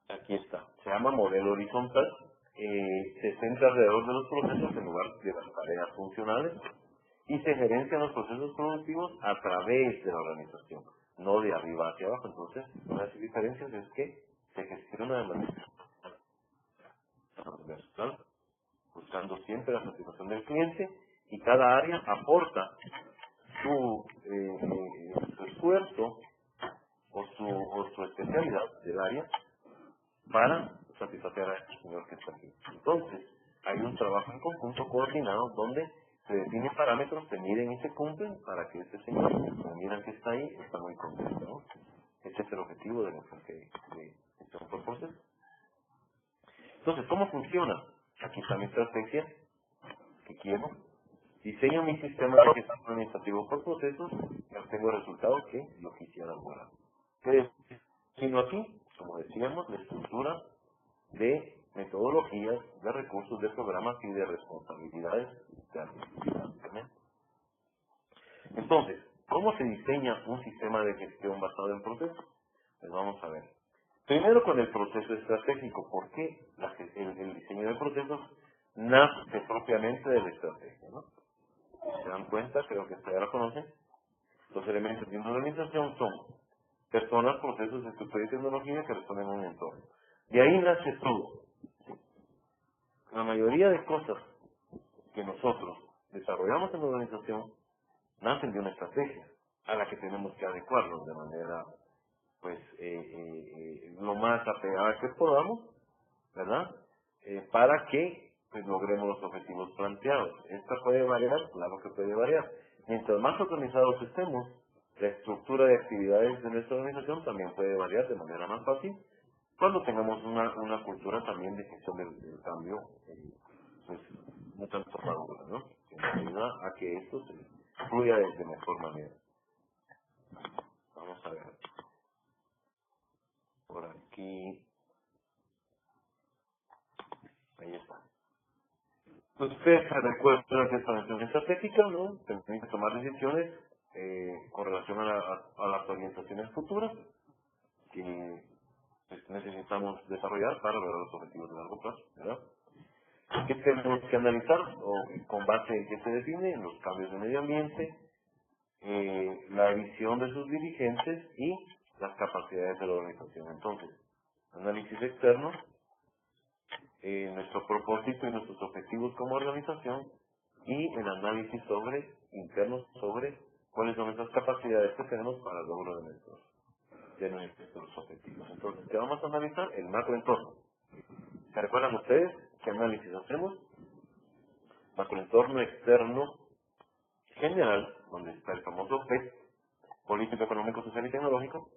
Aquí está, se llama modelo horizontal, se centra alrededor de los procesos en lugar de las tareas funcionales y se gerencian los procesos productivos a través de la organización, no de arriba hacia abajo. Entonces, una de las diferencias es que se gestiona de manera transversal, buscando siempre la satisfacción del cliente, y cada área aporta su esfuerzo o su especialidad del área para satisfacer a este señor que está aquí. Entonces, hay un trabajo en conjunto coordinado donde se definen parámetros, se miden y se cumplen para que este señor, como miran que está ahí, está muy contento, ¿no? Ese es el objetivo del enfoque de gestión por proceso. Entonces, ¿cómo funciona? Aquí está mi estrategia que quiero. Diseño mi sistema de gestión administrativo por procesos y obtengo resultados que yo quisiera lograr. ¿Qué defino aquí? Como decíamos, la estructura de metodologías, de recursos, de programas y de responsabilidades de administración. Entonces, ¿cómo se diseña un sistema de gestión basado en procesos? Pues vamos a ver. Primero con el proceso estratégico. ¿Por qué el diseño de procesos nace propiamente de la estrategia, ¿no? Si se dan cuenta, creo que ustedes ya lo conocen, los elementos de una organización son personas, procesos, estructura y tecnología que responden a un entorno. De ahí nace todo. La mayoría de cosas que nosotros desarrollamos en la organización nacen de una estrategia a la que tenemos que adecuarnos de manera, pues, lo más apegada que podamos, ¿verdad? Para que pues, logremos los objetivos planteados. Esta puede variar, claro que puede variar. Mientras más organizados estemos, la estructura de actividades de nuestra organización también puede variar de manera más fácil cuando tengamos una cultura también de gestión del cambio, pues, no tanto madura, ¿no? Que nos ayuda a que esto se fluya de mejor manera. Vamos a ver. Por aquí. Ahí está. Pues ustedes se recuerdan que esta gestión estratégica, ¿no? Tienen que tomar decisiones con relación a las orientaciones futuras que pues, necesitamos desarrollar para lograr los objetivos de largo plazo, ¿verdad? ¿Qué tenemos que analizar? O con base en qué se define en los cambios de medio ambiente, la visión de sus dirigentes y las capacidades de la organización. Entonces, análisis externo, nuestro propósito y nuestros objetivos como organización y el análisis interno sobre cuáles son nuestras capacidades que tenemos para el logro de nuestros objetivos. Entonces, ¿qué vamos a analizar? El macroentorno. ¿Se recuerdan ustedes qué análisis hacemos? Macroentorno externo general, donde está el famoso PET, político, económico, social y tecnológico.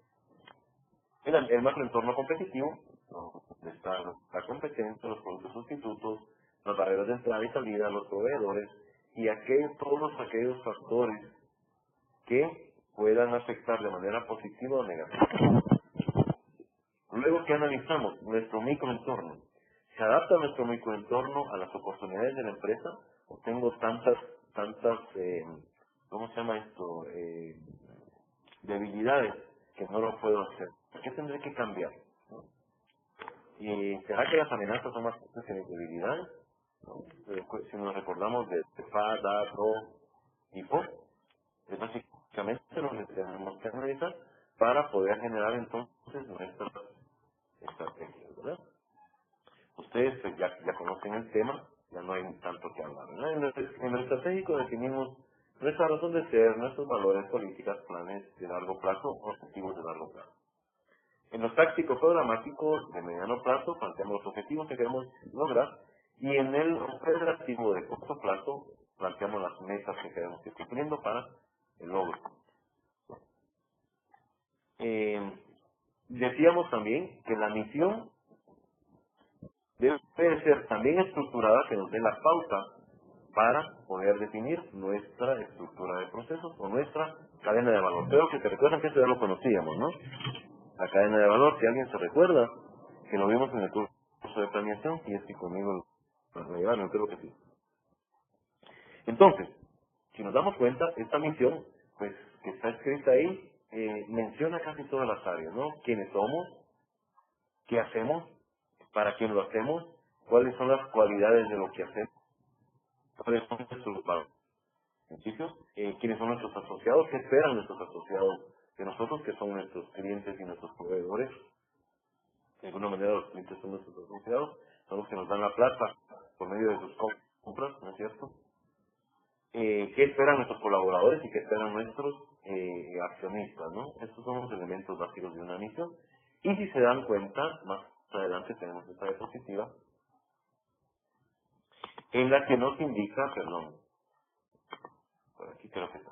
El macroentorno competitivo, donde está la competencia, los productos sustitutos, las barreras de entrada y salida, los proveedores y todos aquellos factores que puedan afectar de manera positiva o negativa. Luego, ¿qué analizamos? Nuestro microentorno. ¿Se adapta nuestro microentorno a las oportunidades de la empresa? ¿O tengo tantas, ¿cómo se llama esto? Debilidades que no lo puedo hacer. ¿Qué tendré que cambiar? ¿No? ¿Y será que las amenazas son más fuertes que las debilidades? ¿No? Si nos recordamos de FA, DA, RO y PO, es básicamente lo que tenemos que analizar para poder generar entonces nuestras estrategias, ¿verdad? Ustedes pues, ya conocen el tema, ya no hay tanto que hablar, ¿verdad? En lo estratégico definimos nuestra razón de ser, nuestros valores, políticas, planes de largo plazo, objetivos de largo plazo. En lo táctico programático de mediano plazo planteamos los objetivos que queremos lograr y en el operativo de corto plazo planteamos las metas que queremos ir cumpliendo para el logro. Decíamos también que la misión debe ser también estructurada, que nos dé la pauta para poder definir nuestra estructura de procesos o nuestra cadena de valor. Creo que te recuerdan que eso ya lo conocíamos, ¿no? La cadena de valor, si alguien se recuerda, que lo vimos en el curso de planeación, y es que conmigo lo llevaron, creo que sí. Entonces, si nos damos cuenta, esta misión, pues, que está escrita ahí, menciona casi todas las áreas, ¿no? ¿Quiénes somos? ¿Qué hacemos? ¿Para quién lo hacemos? ¿Cuáles son las cualidades de lo que hacemos? ¿Cuáles son nuestros beneficios? ¿Quiénes son nuestros asociados? ¿Qué esperan nuestros asociados de nosotros, que son nuestros clientes y nuestros proveedores? De alguna manera los clientes son nuestros asociados, son los que nos dan la plata por medio de sus compras, ¿no es cierto? ¿Qué esperan nuestros colaboradores y qué esperan nuestros accionistas, ¿no? Estos son los elementos básicos de una misión. Y si se dan cuenta, más adelante tenemos esta diapositiva, en la que nos indica, por aquí creo que está,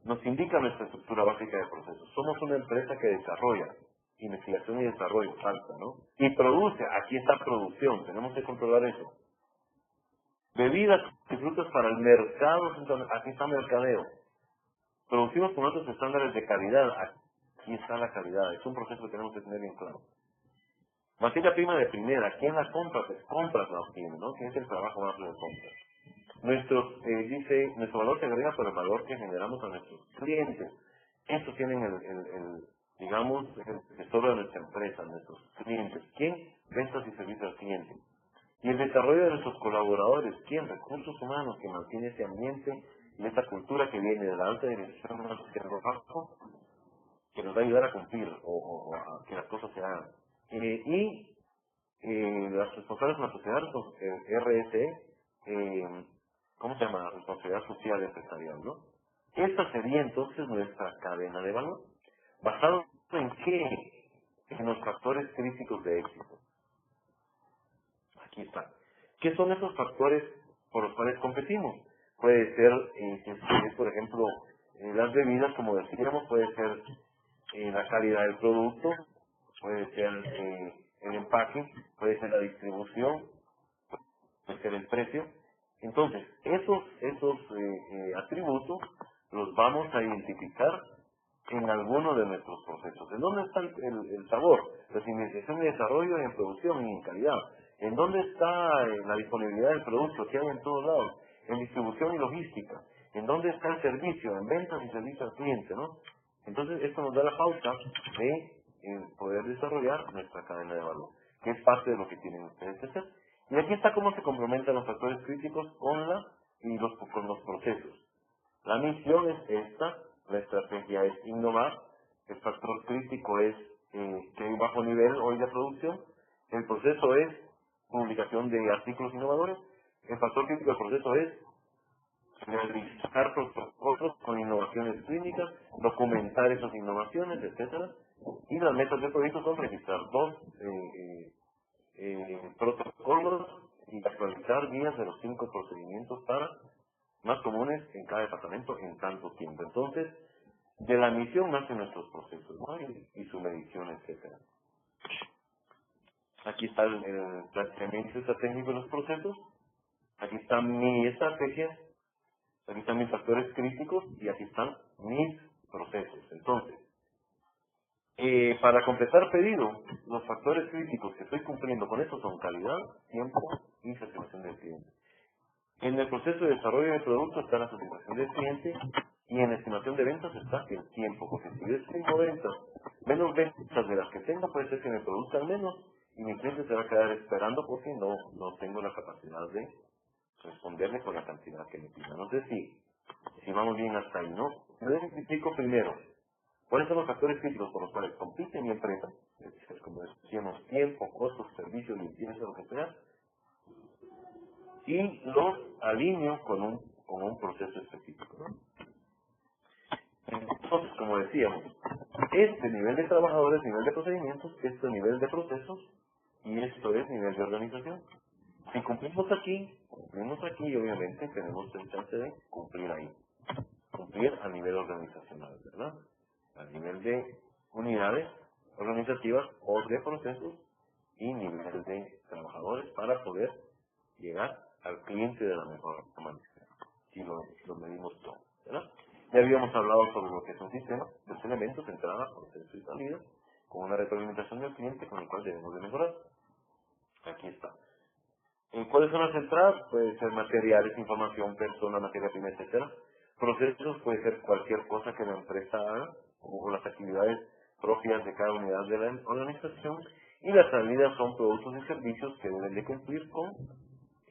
nos indica nuestra estructura básica de procesos. Somos una empresa que desarrolla investigación y desarrollo, falta, ¿no? Y produce, aquí está producción, tenemos que controlar eso. Bebidas y frutas para el mercado, aquí está mercadeo. Producimos con otros estándares de calidad, aquí está la calidad, es un proceso que tenemos que tener bien claro. Materia prima de primera, ¿quién la compra? Pues compras la obtiene, ¿no? ¿Quién es el trabajo más de compras? Nuestro valor se agrega por el valor que generamos a nuestros clientes. Estos tienen digamos, el tesoro de nuestra empresa, nuestros clientes. ¿Quién? Ventas y servicios al cliente. Y el desarrollo de nuestros colaboradores. ¿Quién? Recursos humanos, que mantiene ese ambiente y esa cultura que viene de la alta dirección hacia el bajo, que nos va a ayudar a cumplir o a que las cosas se hagan. Las responsables de la sociedad, RSE, ¿cómo se llama? Responsabilidad social y empresarial, ¿no? Esta sería entonces nuestra cadena de valor. ¿Basado en qué? En los factores críticos de éxito. Aquí está. ¿Qué son esos factores por los cuales competimos? Puede ser, por ejemplo, las bebidas, como decíamos, puede ser la calidad del producto, puede ser el empaque, puede ser la distribución, puede ser el precio. Entonces, esos atributos los vamos a identificar en alguno de nuestros procesos. ¿En dónde está el sabor? Pues en investigación y desarrollo, en producción y en calidad. ¿En dónde está la disponibilidad del producto que hay en todos lados? En distribución y logística. ¿En dónde está el servicio? En ventas y servicio al cliente, ¿no? Entonces, esto nos da la pauta de poder desarrollar nuestra cadena de valor, que es parte de lo que tienen ustedes que hacer. Y aquí está cómo se complementan los factores críticos con los procesos. La misión es esta, la estrategia es innovar, el factor crítico es que hay un bajo nivel hoy de producción, el proceso es publicación de artículos innovadores, el factor crítico del proceso es realizar protocolos con innovaciones clínicas, documentar esas innovaciones, etcétera, y las metas del proyecto son registrar protocolos y actualizar guías de los 5 procedimientos más comunes en cada departamento en tanto tiempo. Entonces, de la misión nacen nuestros procesos, ¿no? y su medición, etcétera. Aquí está el planteamiento estratégico de los procesos. aquí está mi estrategia, aquí están mis factores críticos y aquí están mis procesos. Entonces, para completar pedido, los factores críticos que estoy cumpliendo con esto son calidad, tiempo y satisfacción del cliente. En el proceso de desarrollo del producto está la satisfacción del cliente y en la estimación de ventas está el tiempo, porque si yo tengo ventas, menos ventas de las que tengo, puede ser que me produzcan menos y mi cliente se va a quedar esperando porque no tengo la capacidad de responderle con la cantidad que me pida. No sé si vamos bien hasta ahí, ¿no? Yo identifico primero cuáles son los factores críticos por los cuales compite mi empresa, es como decíamos, tiempo, costos, servicios, limpieza, lo que sea, y los alineo con un proceso específico, ¿no? Entonces, como decíamos, este nivel de trabajadores, nivel de procedimientos, este nivel de procesos, y esto es nivel de organización. Si cumplimos aquí, y obviamente tenemos el chance de cumplir ahí. Cumplir a nivel organizacional, ¿verdad? A nivel de unidades organizativas o de procesos y nivel de trabajadores para poder llegar al cliente de la mejor manera. Si lo medimos todo, ¿verdad? Ya habíamos hablado sobre lo que es un sistema, los elementos, entrada, proceso y salida, con una retroalimentación del cliente con el cual debemos de mejorar. Aquí está. ¿Cuáles son las entradas? Puede ser materiales, información, persona, materia prima, etcétera. Procesos puede ser cualquier cosa que la empresa haga, o las actividades propias de cada unidad de la organización. Y las salidas son productos y servicios que deben de cumplir con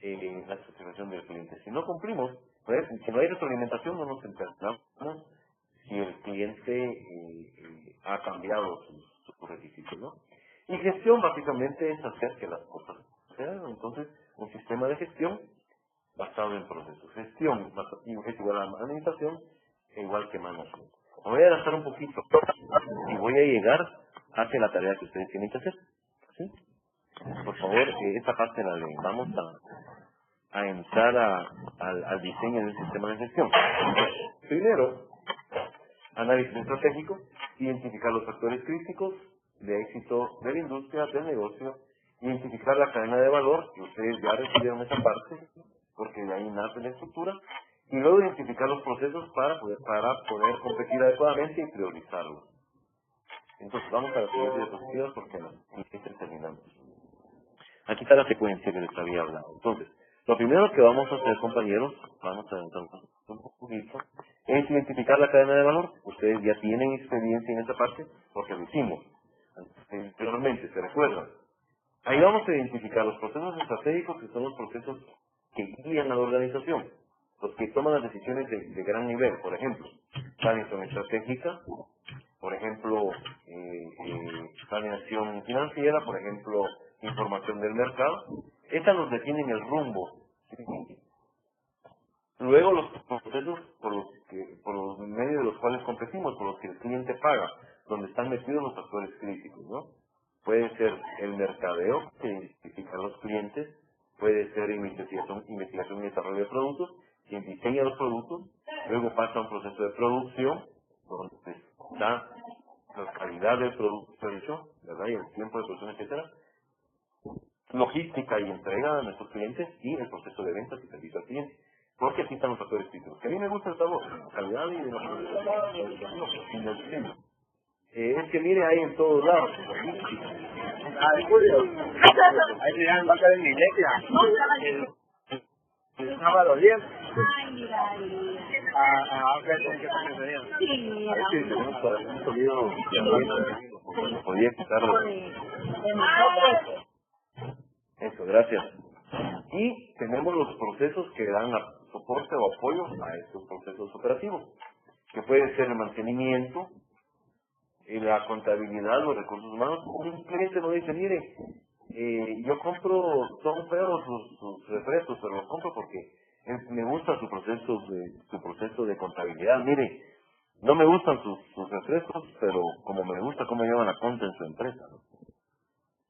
la satisfacción del cliente. Si no cumplimos, pues, si no hay retroalimentación, no nos enteramos si el cliente ha cambiado sus requisitos, ¿no? Y gestión básicamente es hacer que las cosas se hagan. Entonces, un sistema de gestión basado en procesos. Gestión es igual a administración e igual que management. Me voy a adelantar un poquito y voy a llegar hacia la tarea que ustedes tienen que hacer. ¿Sí? Por favor, esta parte la leen. Vamos a entrar al diseño de un sistema de gestión. Primero, análisis estratégico, identificar los factores críticos de éxito de la industria, del negocio, identificar la cadena de valor, que ustedes ya recibieron esa parte, porque de ahí nace la estructura, y luego identificar los procesos para poder competir adecuadamente y priorizarlos. Entonces, vamos a las siguientes diapositivas porque no terminamos. Aquí está la secuencia que les había hablado. Entonces, lo primero que vamos a hacer, compañeros, vamos a adelantar un poquito, es identificar la cadena de valor. Ustedes ya tienen experiencia en esta parte porque lo hicimos anteriormente, ¿se recuerdan? Ahí vamos a identificar los procesos estratégicos, que son los procesos que guían a la organización, los que toman las decisiones de gran nivel. Por ejemplo, planeación estratégica, por ejemplo, planeación financiera, por ejemplo, información del mercado. Estas nos definen el rumbo. Luego los procesos por los medios de los cuales competimos, por los que el cliente paga, donde están metidos los factores críticos, ¿no? Puede ser el mercadeo, que identifica a los clientes, puede ser investigación y desarrollo de productos, quien diseña los productos, luego pasa a un proceso de producción, donde da la calidad del producto hecho, ¿verdad? Y el tiempo de producción, etcétera, logística y entrega a nuestros clientes y el proceso de ventas y servicio al cliente. Porque aquí están los factores críticos. Que a mí me gusta el sabor, calidad y de la es que mire ahí en todos lados. Julio, ahí se llama vaca de mi iglesia. El sábado 10. Tienen que estar ese día. Sí, tenemos para un sonido que podía quitarlo. Eso, gracias. Y tenemos los procesos que dan soporte o apoyo a estos procesos operativos, que puede ser el mantenimiento, la contabilidad, los recursos humanos. Un cliente nos dice, mire, yo compro, son feos sus refrescos, pero los compro porque me gusta su proceso de contabilidad. Mire, no me gustan sus refrescos, pero como me gusta cómo llevan la cuenta en su empresa, ¿no?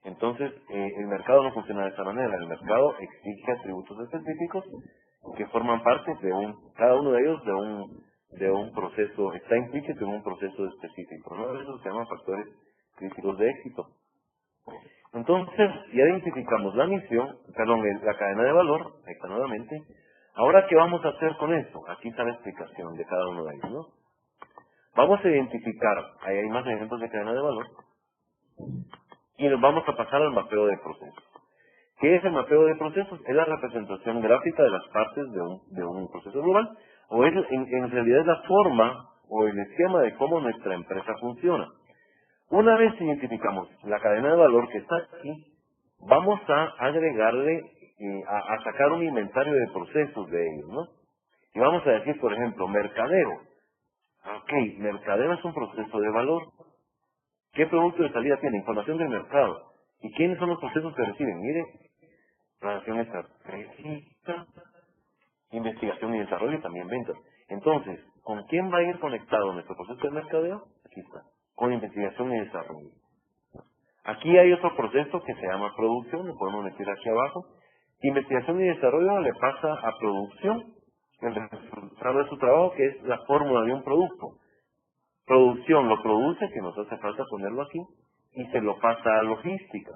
Entonces, el mercado no funciona de esa manera. El mercado exige atributos específicos que forman parte cada uno de ellos de un proceso, está implícito en un proceso específico, ¿no? Eso se llaman factores críticos de éxito. Entonces, ya identificamos la misión, perdón, la cadena de valor, ahí está nuevamente. Ahora, ¿qué vamos a hacer con esto? Aquí está la explicación de cada uno de ellos, ¿no? Vamos a identificar, ahí hay más ejemplos de cadena de valor, y nos vamos a pasar al mapeo de procesos. ¿Qué es el mapeo de procesos? Es la representación gráfica de las partes de un proceso global, o es, en realidad es la forma o el esquema de cómo nuestra empresa funciona. Una vez identificamos la cadena de valor que está aquí, vamos a agregarle, a sacar un inventario de procesos de ellos, ¿no? Y vamos a decir, por ejemplo, mercadeo. Ok, mercadeo es un proceso de valor. ¿Qué producto de salida tiene? Información del mercado. ¿Y quiénes son los procesos que reciben? Mire, relación estratégica, investigación y desarrollo y también ventas. Entonces, ¿con quién va a ir conectado nuestro proceso de mercadeo? Aquí está, con investigación y desarrollo. Aquí hay otro proceso que se llama producción, lo podemos meter aquí abajo. Investigación y desarrollo le pasa a producción el resultado de su trabajo, que es la fórmula de un producto. Producción lo produce, que nos hace falta ponerlo aquí, y se lo pasa a logística,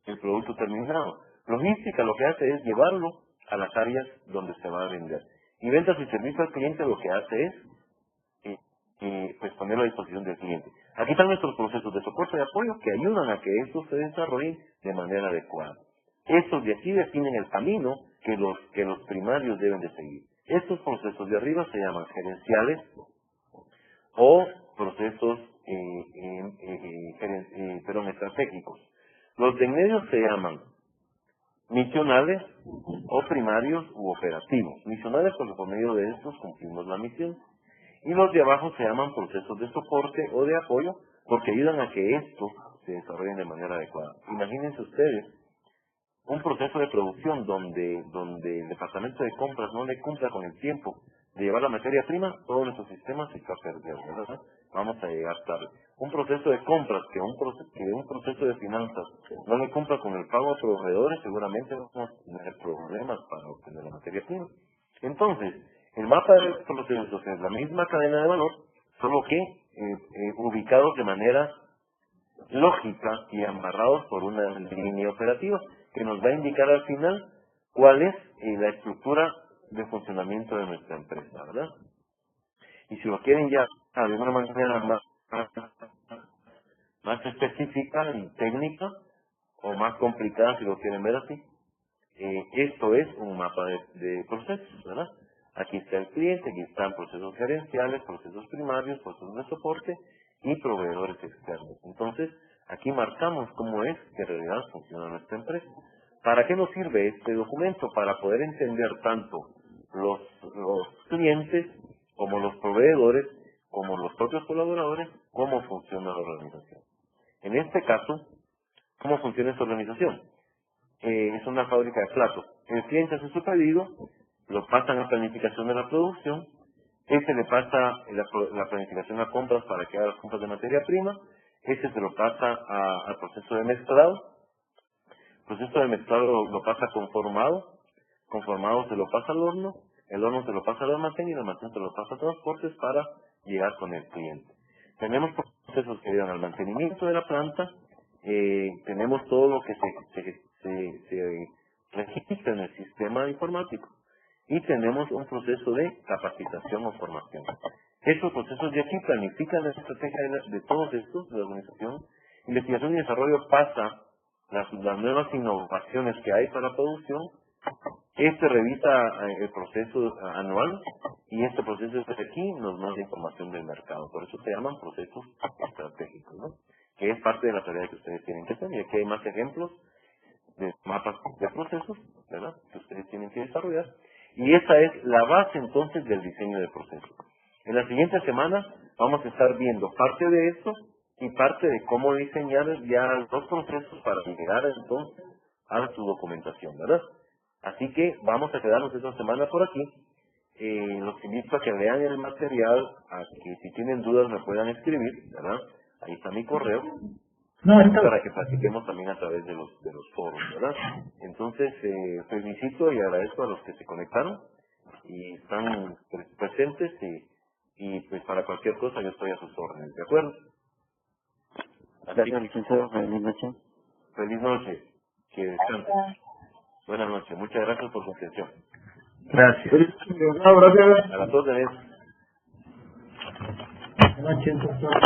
el producto terminado. Logística lo que hace es llevarlo a las áreas donde se va a vender. Y ventas y servicio al cliente lo que hace es pues ponerlo a disposición del cliente. Aquí están nuestros procesos de soporte y apoyo que ayudan a que esto se desarrolle de manera adecuada. Estos de aquí definen el camino que los primarios deben de seguir. Estos procesos de arriba se llaman gerenciales o procesos estratégicos. Los de en medio se llaman misionales o primarios u operativos. Misionales porque por medio de estos cumplimos la misión. Y los de abajo se llaman procesos de soporte o de apoyo porque ayudan a que estos se desarrollen de manera adecuada. Imagínense ustedes un proceso de producción donde el departamento de compras no le cumpla con el tiempo de llevar la materia prima, todo nuestro sistema se está perdiendo, ¿verdad? Vamos a llegar tarde. Un proceso de compras que un proceso de finanzas no le cumpla con el pago a proveedores, seguramente vamos a tener problemas para obtener la materia prima. Entonces, el mapa de procesos es la misma cadena de valor, solo que ubicados de manera lógica y amarrados por una línea operativa que nos va a indicar al final cuál es la estructura de funcionamiento de nuestra empresa, ¿verdad? Y si lo quieren ya de una manera más específica y técnica, o más complicada si lo quieren ver así, esto es un mapa de procesos, ¿verdad? Aquí está el cliente, aquí están procesos gerenciales, procesos primarios, procesos de soporte y proveedores externos. Entonces, aquí marcamos cómo es que en realidad funciona nuestra empresa. ¿Para qué nos sirve este documento? Para poder entender tanto los clientes, como los proveedores, como los propios colaboradores, cómo funciona la organización. En este caso, ¿cómo funciona esta organización? Es una fábrica de platos. El cliente hace su pedido, lo pasan a planificación de la producción, ese le pasa la planificación a compras para que haga las compras de materia prima, ese se lo pasa al proceso de mezclado, el proceso de mezclado lo pasa conformado se lo pasa al horno, el horno se lo pasa al almacén y el almacén se lo pasa a transportes para llegar con el cliente. Tenemos procesos que llevan al mantenimiento de la planta, tenemos todo lo que se registra en el sistema informático y tenemos un proceso de capacitación o formación. Estos procesos de aquí planifican la estrategia de todos estos, de la organización. Investigación y desarrollo pasa las nuevas innovaciones que hay para la producción. Este revisa el proceso anual y este proceso de aquí nos manda información del mercado. Por eso se llaman procesos estratégicos, ¿no? Que es parte de la tarea que ustedes tienen que hacer. Y aquí hay más ejemplos de mapas de procesos, ¿verdad? Que ustedes tienen que desarrollar. Y esa es la base entonces del diseño de procesos. En la siguiente semana vamos a estar viendo parte de esto y parte de cómo diseñar ya los procesos para llegar entonces a su documentación, ¿verdad? Así que vamos a quedarnos esta semana por aquí. Los invito a que lean el material, a que si tienen dudas me puedan escribir, ¿verdad? Ahí está mi correo, para que platiquemos también a través de los foros, ¿verdad? Entonces, felicito y agradezco a los que se conectaron y están presentes y pues para cualquier cosa yo estoy a sus órdenes, ¿de acuerdo? Gracias, licenciado. Feliz noche. Feliz noche. Que descanse. Buenas noches. Muchas gracias por su atención. Gracias. Licenciado, gracias. A las órdenes. Buenas noches, doctor.